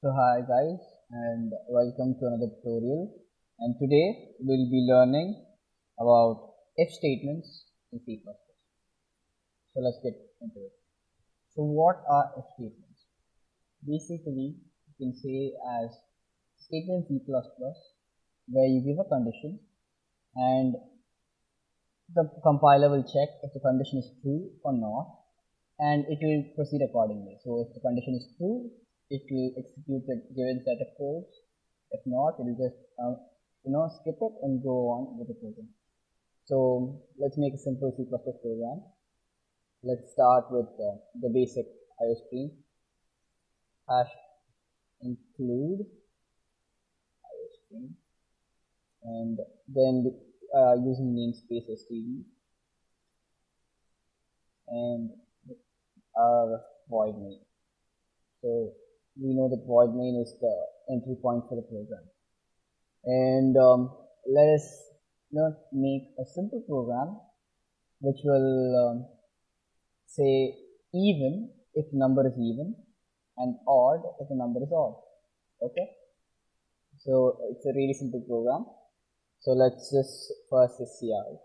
So hi guys and welcome to another tutorial, and today we'll be learning about if statements in C++. So let's get into it. So what are if statements? Basically you can say as statement in C++ where you give a condition and the compiler will check if the condition is true or not, and it will proceed accordingly. So if the condition is true, it will execute the given set of codes. If not, it will just skip it and go on with the program. So let's make a simple C++ program. Let's start with the basic IO stream. Hash include IO stream, and then using namespace std and our void main. So we know that void main is the entry point for the program. And let us make a simple program which will say even if number is even and odd if the number is odd. Okay, so it's a really simple program. So let's just first see out.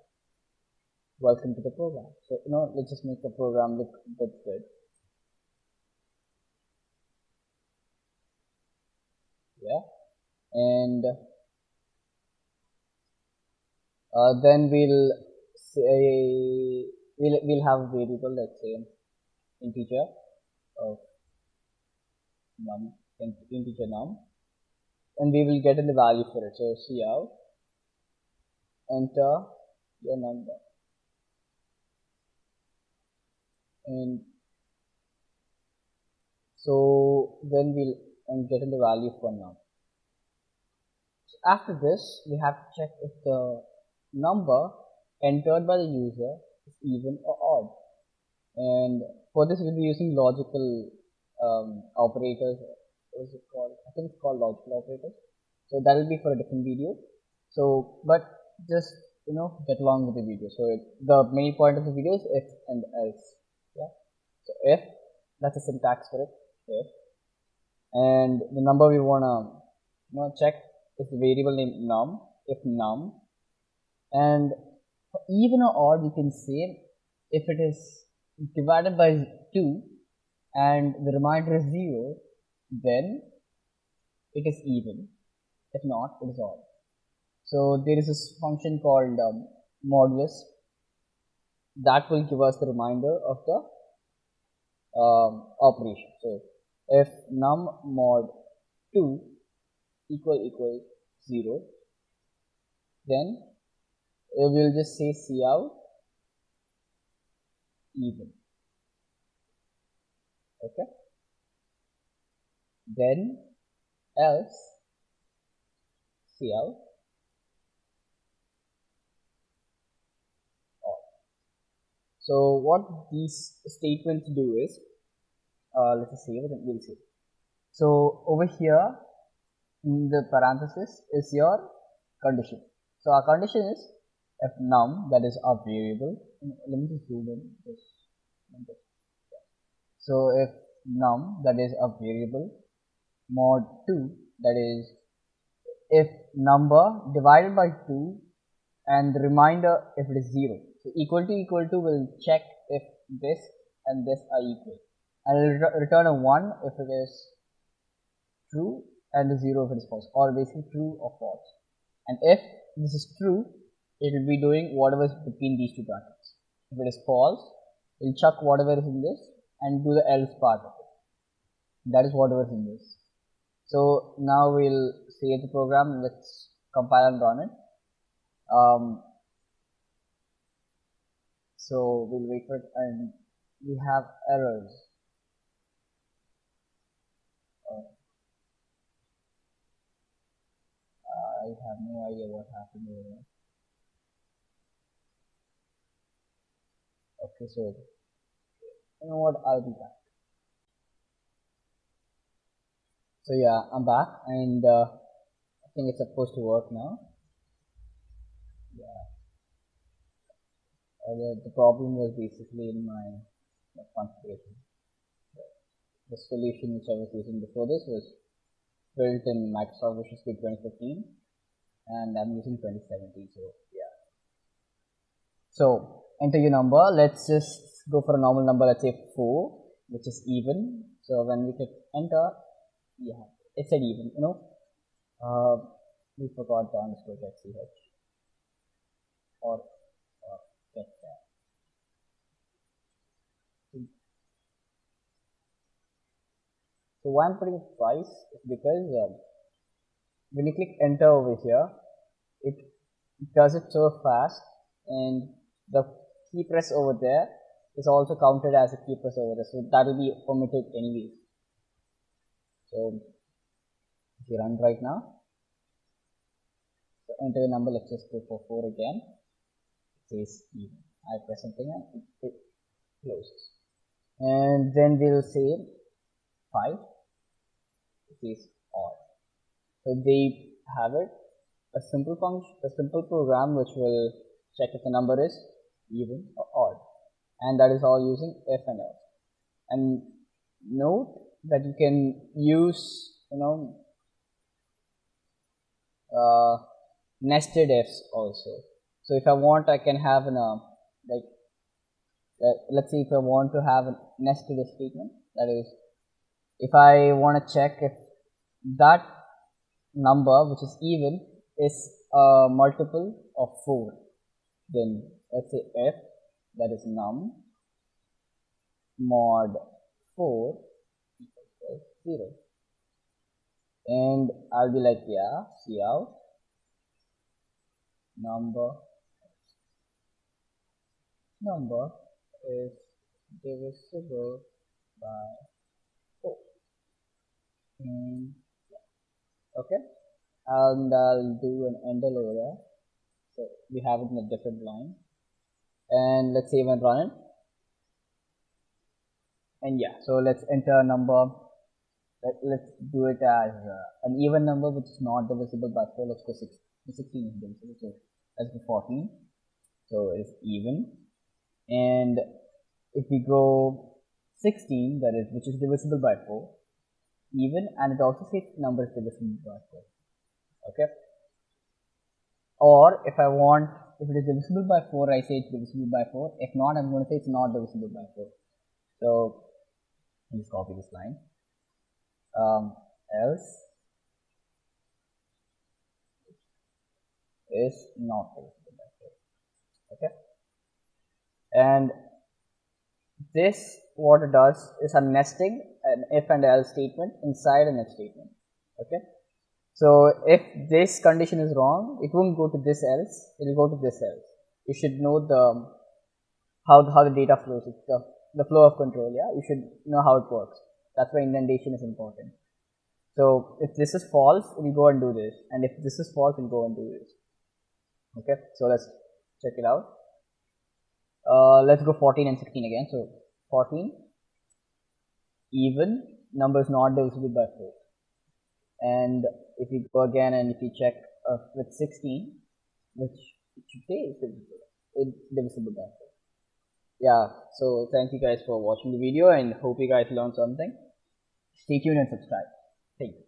Welcome to the program. So let's just make the program look a bit good. Yeah, and then we'll say we'll have a variable, let's say integer of num, integer num, and we will get in the value for it. So cout, enter your number, and so then we'll get in the value for num. So after this, we have to check if the number entered by the user is even or odd, and for this we'll be using logical operators. What is it called? I think it's called logical operators. So that will be for a different video. So but just get along with the video. So the main point of the video is if and else. Yeah, so if, that's a syntax for it, if, and the number we want to check is the variable named num, if num, and for even or odd you can say if it is divided by 2 and the remainder is 0, then it is even. If not, it is odd. So there is this function called modulus that will give us the remainder of the operation. So if num mod 2 equals 0, then we will just say cout even. Okay, then else cout odd. So what these statements do is, let's just save it and we'll see. So over here in the parenthesis is your condition. So our condition is if num, that is our variable. Let me just zoom in this. So if num, that is a variable, mod 2, that is if number divided by 2 and the remainder if it is 0. So equal to will check if this and this are equal, and it will return a 1 if it is true and a 0 if it is false, or basically true or false. And if this is true, it will be doing whatever is between these two brackets. If it is false, it will chuck whatever is in this and do the else part of it. That is whatever is in this. So now we'll save the program. Let's compile and run it. So we'll wait for it, and we have errors. I have no idea what happened here. Okay, so you know what, I'll be back. So yeah, I'm back, and I think it's supposed to work now. Yeah, the problem was basically in my configuration. The solution which I was using before this was built in Microsoft Visual Studio 2015, and I'm using 2017. So yeah. So enter your number. Let's just go for a normal number. Let's say 4, which is even. So when we click enter, yeah, it said even. We forgot the underscore .ch or get that. So why I'm putting it twice is because when you click enter over here, it does it so fast, and the key press over there is also counted as a key press over there, so that will be omitted anyways. So if you run right now, so enter the number. Let's just go for 4 again. It says even. I press something and it closes, and then we'll say 5. It says odd. So they have it, a simple function, a simple program which will check if the number is even or odd, and that is all using if and else. And note that you can use nested ifs also. So if I want, I can have let's say if I want to have a nested if statement, that is, if I want to check if that number which is even is a multiple of 4, then let's say if that is num mod 4 equals 0, and I'll be like, yeah, cout number is divisible by 4, and okay, and I'll do an ender over there. So we have it in a different line, and let's save and run it. And yeah, so let's enter a number. Let's do it as an even number which is not divisible by 4. Let's go 16 is divisible, so let's go 14. So it's even. And if we go 16, that is, which is divisible by 4, even, and it also says number is divisible by 4. Okay. Or if I want, if it is divisible by 4, I say it's divisible by 4. If not, I'm going to say it's not divisible by 4. So let's copy this line. Else is not divisible by 4. Okay. And this, what it does is a nesting an if and else statement inside an if statement. Okay. So if this condition is wrong, it won't go to this else, it will go to this else. You should know the how the data flows. It's the flow of control. Yeah, you should know how it works. That's why indentation is important. So if this is false, it will go and do this, and if this is false, it will go and do this. Okay, so let's check it out. Let's go 14 and 16 again. So 14, even, number is not divisible by 4. And if you go again and if you check with 16, which it should say is divisible by 4. Yeah, so thank you guys for watching the video and hope you guys learned something. Stay tuned and subscribe. Thank you.